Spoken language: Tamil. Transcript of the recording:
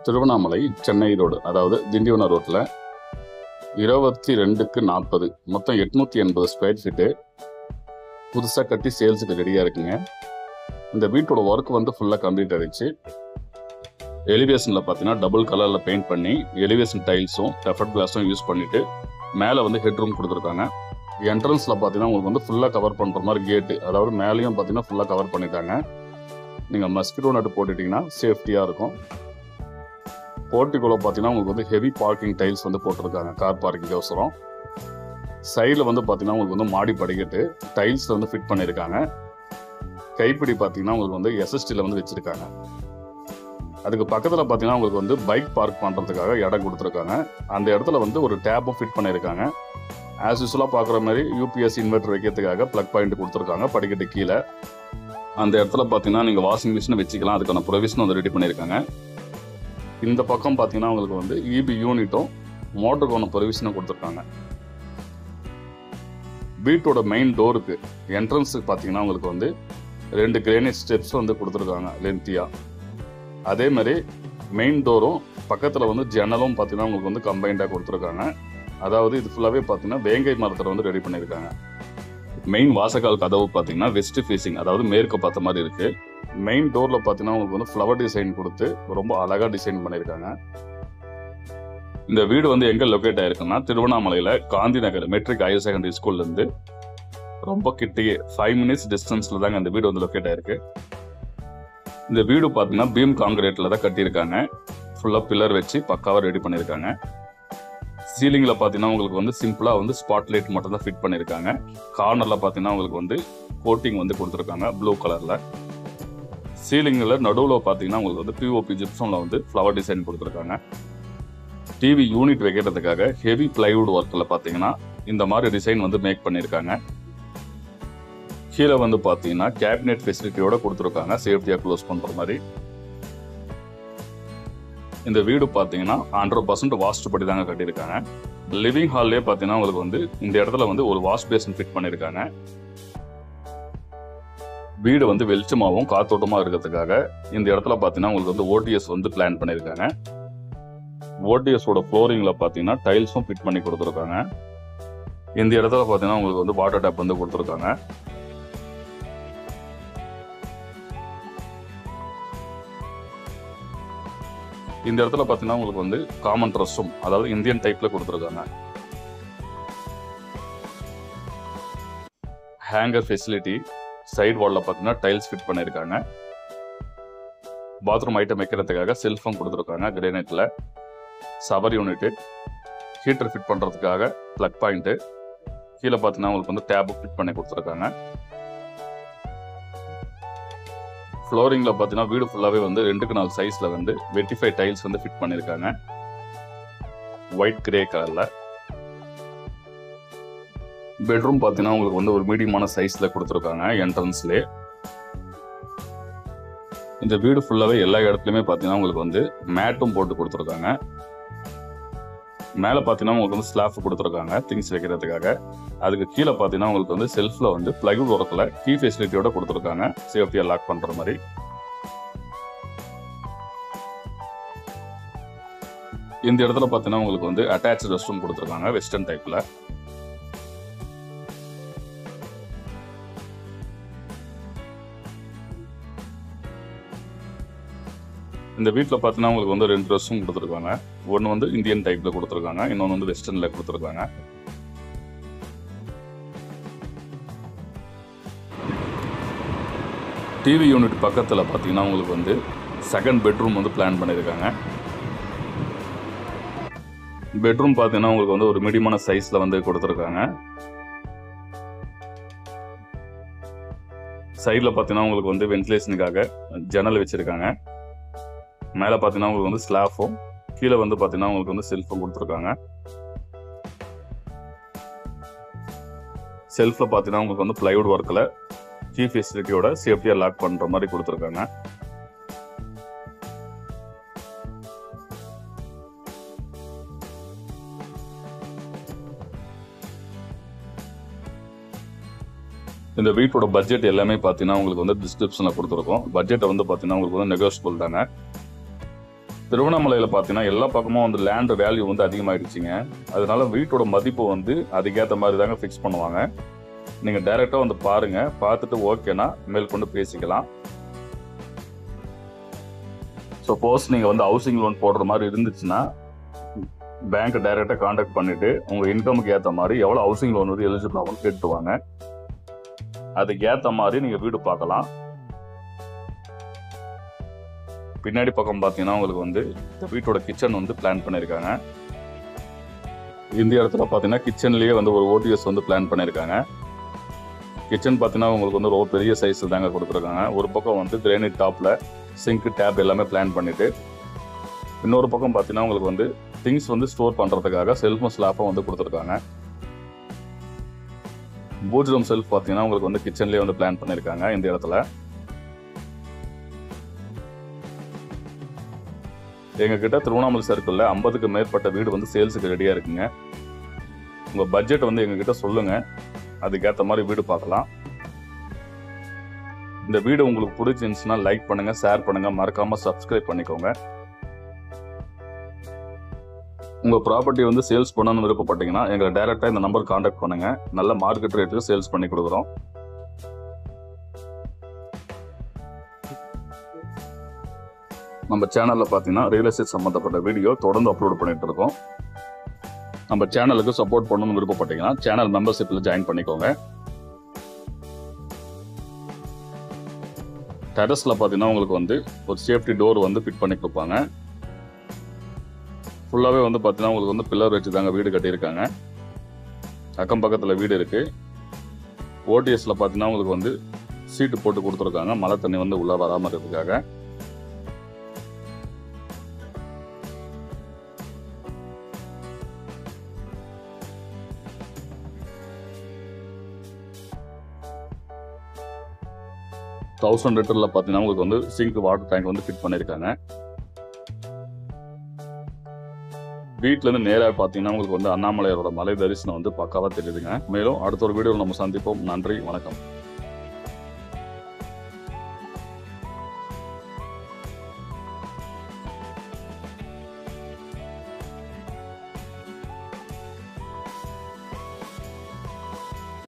திருவண்ணாமலை சென்னை ரோடு, அதாவது திண்டிவனம் ரோட்டில் 22/40 மொத்தம் 880 ஸ்கொயர் ஃபீட்டு புதுசாக கட்டி சேல்ஸுக்கு ரெடியாக இருக்குங்க. இந்த வீட்டோட ஒர்க் வந்து ஃபுல்லாக கம்ப்ளீட் ஆகிடுச்சு. எலிவேஷனில் பார்த்தீங்கன்னா டபுள் கலரில் பெயிண்ட் பண்ணி எலிவேஷன் டைல்ஸும் டெஃபர்ட் கிளாஸும் யூஸ் பண்ணிவிட்டு மேலே வந்து ஹெட் ரூம் கொடுத்துருக்காங்க. என்ட்ரன்ஸில் பார்த்தீங்கன்னா உங்களுக்கு வந்து ஃபுல்லாக கவர் பண்ணுற மாதிரி கேட்டு, அதாவது மேலேயும் பார்த்தீங்கன்னா ஃபுல்லாக கவர் பண்ணிட்டாங்க. நீங்கள் மஸ்கிட்டோ நட்டு போட்டுட்டிங்கன்னா சேஃப்டியாக இருக்கும். போர்ட்டிகோல பார்த்தீங்கன்னா உங்களுக்கு வந்து ஹெவி பார்க்கிங் டைல்ஸ் வந்து போட்டிருக்காங்க கார் பார்க்கிங் அவசரம். சைடில் வந்து பார்த்தீங்கன்னா உங்களுக்கு வந்து மாடி படிக்கட்டு டைல்ஸ் வந்து ஃபிட் பண்ணியிருக்காங்க. கைப்பிடி பார்த்தீங்கன்னா உங்களுக்கு வந்து எஸ்எஸ்டியில் வந்து வச்சுருக்காங்க. அதுக்கு பக்கத்தில் பார்த்தீங்கன்னா உங்களுக்கு வந்து பைக் பார்க் பண்ணுறதுக்காக இடம் கொடுத்துருக்காங்க. அந்த இடத்துல வந்து ஒரு டேப்பும் ஃபிட் பண்ணியிருக்காங்க. ஆஸ் யூஸ்வலாக பார்க்குற மாதிரி யூபிஎஸ் இன்வெர்டர் வைக்கிறதுக்காக ப்ளக் பாயிண்ட் கொடுத்துருக்காங்க. படிக்கட்டு கீழே அந்த இடத்துல பார்த்தீங்கன்னா நீங்கள் வாஷிங் மிஷினை வச்சுக்கலாம். அதுக்கான ப்ரொவிஷன் வந்து ரெடி பண்ணியிருக்காங்க. இந்த பக்கம் பார்த்தீங்கன்னா உங்களுக்கு வந்து இபி யூனிட்டும் மோட்டருக்கான ப்ரொவிஷனும் கொடுத்துருக்காங்க. வீட்டோட மெயின் டோருக்கு என்ட்ரன்ஸுக்கு பார்த்தீங்கன்னா உங்களுக்கு வந்து 2 கிரானைட் ஸ்டெப்ஸ் வந்து கொடுத்துருக்காங்க லென்த்தியாக. அதே மாதிரி மெயின் டோரும் பக்கத்தில் வந்து ஜன்னலும் பார்த்தீங்கன்னா உங்களுக்கு வந்து கம்பைண்டாக கொடுத்துருக்காங்க. அதாவது இது ஃபுல்லாகவே பார்த்தீங்கன்னா வேங்கை மரத்தில் வந்து ரெடி பண்ணியிருக்காங்க. மெயின் வாசக்கால் கதவு பார்த்தீங்கன்னா வெஸ்ட் ஃபேசிங், அதாவது மேற்கு பார்த்த மாதிரி இருக்குது. மெயின் டோரில் பார்த்தீங்கன்னா உங்களுக்கு வந்து ஃப்ளவர் டிசைன் கொடுத்து ரொம்ப அழகாக டிசைன் பண்ணியிருக்காங்க. இந்த வீடு வந்து எங்கே லொக்கேட் ஆயிருக்குன்னா திருவண்ணாமலையில் Gandhi Nagar matric higher secondary ஸ்கூல்லேருந்து ரொம்ப கிட்டேயே 5 மினிட்ஸ் டிஸ்டன்ஸில் தாங்க இந்த வீடு வந்து லொக்கேட் ஆயிருக்கு. இந்த வீடு பார்த்தீங்கன்னா பீம் காங்கிரீட்டில் தான் கட்டியிருக்காங்க. ஃபுல்லாக பில்லர் வச்சு பக்காவாக ரெடி பண்ணியிருக்காங்க. சீலிங்கில் பார்த்தீங்கன்னா உங்களுக்கு வந்து சிம்பிளாக வந்து ஸ்பாட் லைட் மட்டும் தான் ஃபிட் பண்ணியிருக்காங்க. கார்னரில் பார்த்தீங்கன்னா உங்களுக்கு வந்து கோட்டிங் வந்து கொடுத்துருக்காங்க ப்ளூ கலரில். சீலிங்கில் நடுவில் பார்த்தீங்கன்னா உங்களுக்கு வந்து பிஓபி ஜிப்சமில் வந்து ஃப்ளவர் டிசைன் கொடுத்துருக்காங்க. டிவி யூனிட் வைக்கிறதுக்காக ஹெவி பிளைவுட் ஒர்க்கில் பார்த்தீங்கன்னா இந்த மாதிரி டிசைன் வந்து மேக் பண்ணியிருக்காங்க. கீழே வந்து பார்த்தீங்கன்னா கேபினெட் ஃபெசிலிட்டியோட கொடுத்துருக்காங்க, சேஃப்டியாக க்ளோஸ் பண்ணுற மாதிரி. இந்த வீடு பார்த்தீங்கன்னா 100% வாஸ்து படி தாங்க கட்டியிருக்காங்க. லிவிங் ஹால்லேயே பார்த்தீங்கன்னா உங்களுக்கு வந்து இந்த இடத்துல வந்து ஒரு வாஷ் பேசின் ஃபிட் பண்ணியிருக்காங்க. வீடு வந்து வெளிச்சமாகவும் காத்தோட்டமாக இருக்கிறதுக்காக இந்த இடத்துல பார்த்தீங்கன்னா உங்களுக்கு வந்து ஓடிஎஸ் வந்து பிளான் பண்ணியிருக்காங்க. ஓடிஎஸோட ஃப்ளோரிங்கில் பார்த்தீங்கன்னா டைல்ஸும் ஃபிட் பண்ணி கொடுத்துருக்காங்க. இந்த இடத்துல பார்த்தீங்கன்னா உங்களுக்கு வந்து வாட்டர் டேப் வந்து கொடுத்துருக்காங்க. இந்த இடத்துல பார்த்தீங்கன்னா உங்களுக்கு வந்து காமன் ரெஸ்ட்ரூம், அதாவது இந்தியன் டைப்பில் கொடுத்துருக்காங்க. ஹேங்கர் ஃபெசிலிட்டி, சைடு வாலில் பார்த்தீங்கன்னா டைல்ஸ் ஃபிட் பண்ணியிருக்காங்க. பாத்ரூம் ஐட்டம் வைக்கிறதுக்காக செல்ஃபும் கொடுத்துருக்காங்க கிரானைட்டில். ஷவர் யூனிட்டு, ஹீட்டர் ஃபிட் பண்ணுறதுக்காக ப்ளக் பாயிண்ட்டு, கீழே பார்த்தீங்கன்னா உங்களுக்கு வந்து டேப்பு ஃபிட் பண்ணி கொடுத்துருக்காங்க. ஃப்ளோரிங்கில் பார்த்தீங்கன்னா வீடு ஃபுல்லாகவே வந்து 2க்கு 4 சைஸில் வந்து வெட்டிஃபை டைல்ஸ் வந்து ஃபிட் பண்ணியிருக்காங்க ஒயிட் கிரே கலரில். பெட்ரூம் பார்த்தீங்கன்னா உங்களுக்கு வந்து ஒரு மீடியமான சைஸில் கொடுத்துருக்காங்க என்ட்ரன்ஸ்லேயே. இந்த வீடு ஃபுல்லாகவே எல்லா இடத்துலையுமே பார்த்தீங்கன்னா உங்களுக்கு வந்து மேட்டும் போட்டு கொடுத்துருக்காங்க. மேலே பார்த்தீங்கன்னா உங்களுக்கு வந்து ஸ்லாப் கொடுத்துருக்காங்க திங்ஸ் வைக்கிறதுக்காக. அதுக்கு கீழே பார்த்தீங்கன்னா உங்களுக்கு வந்து செல்ஃபில் வந்து பிளக்வுட் ஒர்க்கில் கீ ஃபெசிலிட்டியோட கொடுத்துருக்காங்க, சேஃப்டியாக லாக் பண்ணுற மாதிரி. இந்த இடத்துல பார்த்தீங்கன்னா உங்களுக்கு வந்து அட்டாச் ரெஸ்ட் ரூம் கொடுத்துருக்காங்க வெஸ்டர்ன் டைப்பில். இந்த வீட்டில் பார்த்தீங்கன்னா உங்களுக்கு வந்து 2 ரெஸ்ட் ரூம் கொடுத்துருக்காங்க. ஒன்று வந்து இந்தியன் டைப்பில் கொடுத்துருக்காங்க, இன்னொன்று வந்து வெஸ்டர்னில் கொடுத்துருக்காங்க. டிவி யூனிட் பக்கத்தில் பார்த்தீங்கன்னா உங்களுக்கு வந்து செகண்ட் பெட்ரூம் வந்து பிளான் பண்ணியிருக்காங்க. பெட்ரூம் பார்த்தீங்கன்னா உங்களுக்கு வந்து ஒரு மீடியமான சைஸில் வந்து கொடுத்துருக்காங்க. சைடில் பார்த்தீங்கன்னா உங்களுக்கு வந்து வென்டிலேஷனுக்காக ஜன்னல் வச்சுருக்காங்க. மேலே பார்த்தீங்கன்னா உங்களுக்கு வந்து ஸ்லாஃபும், கீழே வந்து பார்த்தீங்கன்னா உங்களுக்கு வந்து செல்ஃபும் கொடுத்துருக்காங்க. செல்ஃபில் பார்த்தீங்கன்னா உங்களுக்கு வந்து பிளைவுட் ஒர்க்கில் கீ ஃபெசிலிட்டியோட சேஃப்டியாக லாக் பண்ணுற மாதிரி கொடுத்துருக்காங்க. இந்த வீட்டோட பட்ஜெட் எல்லாமே பார்த்தீங்கன்னா உங்களுக்கு வந்து டிஸ்கிரிப்ஷனில் கொடுத்துருக்கோம். பட்ஜெட்டை வந்து பார்த்தீங்கன்னா உங்களுக்கு வந்து நெகோஷியபிள் தாங்க. திருவண்ணாமலையில் பார்த்தீங்கன்னா எல்லா பக்கமும் வந்து லேண்ட் வேல்யூ வந்து அதிகமாகிடுச்சிங்க. அதனால வீட்டோட மதிப்பு வந்து அதுக்கேற்ற மாதிரி தாங்க ஃபிக்ஸ் பண்ணுவாங்க. நீங்கள் டைரெக்டாக வந்து பாருங்கள், பார்த்துட்டு ஓகேனா மேற்கொண்டு பேசிக்கலாம். சப்போஸ் நீங்கள் வந்து ஹவுசிங் லோன் போடுற மாதிரி இருந்துச்சுன்னா பேங்க் டைரெக்டாக கான்டாக்ட் பண்ணிவிட்டு உங்கள் இன்கமுக்கு ஏற்ற மாதிரி எவ்வளோ ஹவுசிங் லோன் வந்து எலிஜிபிள் ஆகும்னு கேட்டுவாங்க. அதுக்கு ஏற்ற மாதிரி நீங்கள் வீடு பார்க்கலாம். பின்னாடி பக்கம் பார்த்தீங்கன்னா உங்களுக்கு வந்து இந்த வீட்டோட கிச்சன் வந்து பிளான் பண்ணியிருக்காங்க. இந்த இடத்துல பார்த்தீங்கன்னா கிச்சன்லேயே வந்து ஒரு ஓடிஎஸ் வந்து பிளான் பண்ணியிருக்காங்க. கிச்சன் பார்த்தீங்கன்னா உங்களுக்கு வந்து ரொம்ப பெரிய சைஸ் தாங்க கொடுத்துருக்காங்க. ஒரு பக்கம் வந்து கிரானைட் டாப்பில் சிங்க் டேப் எல்லாமே பிளான் பண்ணிவிட்டு, இன்னொரு பக்கம் பார்த்தீங்கன்னா உங்களுக்கு வந்து திங்ஸ் வந்து ஸ்டோர் பண்ணுறதுக்காக செல்ஃபும் ஸ்லாப்பும் வந்து கொடுத்துருக்காங்க. பூஜ் ரூம் செல்ஃப் பார்த்தீங்கன்னா உங்களுக்கு வந்து கிச்சன்லேயே வந்து பிளான் பண்ணியிருக்காங்க. இந்த இடத்துல எங்ககிட்ட திருவண்ணாமலை சர்க்கிளில் 50க்கு மேற்பட்ட வீடு வந்து சேல்ஸுக்கு ரெடியாக இருக்குங்க. உங்கள் பட்ஜெட் வந்து எங்ககிட்ட சொல்லுங்கள், அதுக்கேற்ற மாதிரி வீடு பார்க்கலாம். இந்த வீடு உங்களுக்கு பிடிச்சிருந்துச்சுன்னா லைக் பண்ணுங்கள், ஷேர் பண்ணுங்கள், மறக்காமல் சப்ஸ்கிரைப் பண்ணிக்கோங்க. உங்கள் ப்ராப்பர்ட்டி வந்து சேல்ஸ் பண்ணணும்னு விருப்பப்பட்டீங்கன்னா எங்களை டைரெக்டாக இந்த நம்பர் கான்டாக்ட் பண்ணுங்கள். நல்ல மார்க்கெட் ரேட்டுக்கு சேல்ஸ் பண்ணி கொடுக்குறோம். நம்ம சேனலில் பார்த்தீங்கன்னா ரியல் எஸ்டேட் சம்மந்தப்பட்ட வீடியோ தொடர்ந்து அப்லோட் பண்ணிட்டு இருக்கோம். நம்ம சேனலுக்கு சப்போர்ட் பண்ணணும்னு விருப்பப்பட்டீங்கன்னா சேனல் மெம்பர்ஷிப்பில் ஜாயின் பண்ணிக்கோங்க. டெரஸில் பார்த்தீங்கன்னா உங்களுக்கு வந்து ஒரு சேஃப்டி டோர் வந்து ஃபிட் பண்ணி கொடுப்பாங்க. ஃபுல்லாகவே வந்து பார்த்தீங்கன்னா உங்களுக்கு வந்து பில்லர் வச்சு தாங்க வீடு கட்டியிருக்காங்க. அக்கம் பக்கத்தில் வீடு இருக்குது. ஓடிஎஸில் பார்த்தீங்கன்னா உங்களுக்கு வந்து சீட்டு போட்டு கொடுத்துருக்காங்க, மழை தண்ணி வந்து உள்ளே வராமல் இருக்கிறதுக்காக. $1000 லிட்டரில் பார்த்தீங்கன்னா உங்களுக்கு வந்து சிங்க் வாட்டர் டேங்க் வந்து ஃபிட் பண்ணியிருக்காங்க. வீட்டிலேருந்து நேராக பார்த்தீங்கன்னா உங்களுக்கு வந்து அண்ணாமலையாரோட மலை தரிசனம் வந்து பக்காவாக தெரியுதுங்க. மேலும் அடுத்த ஒரு வீடியோவில் நம்ம சந்திப்போம். நன்றி, வணக்கம்.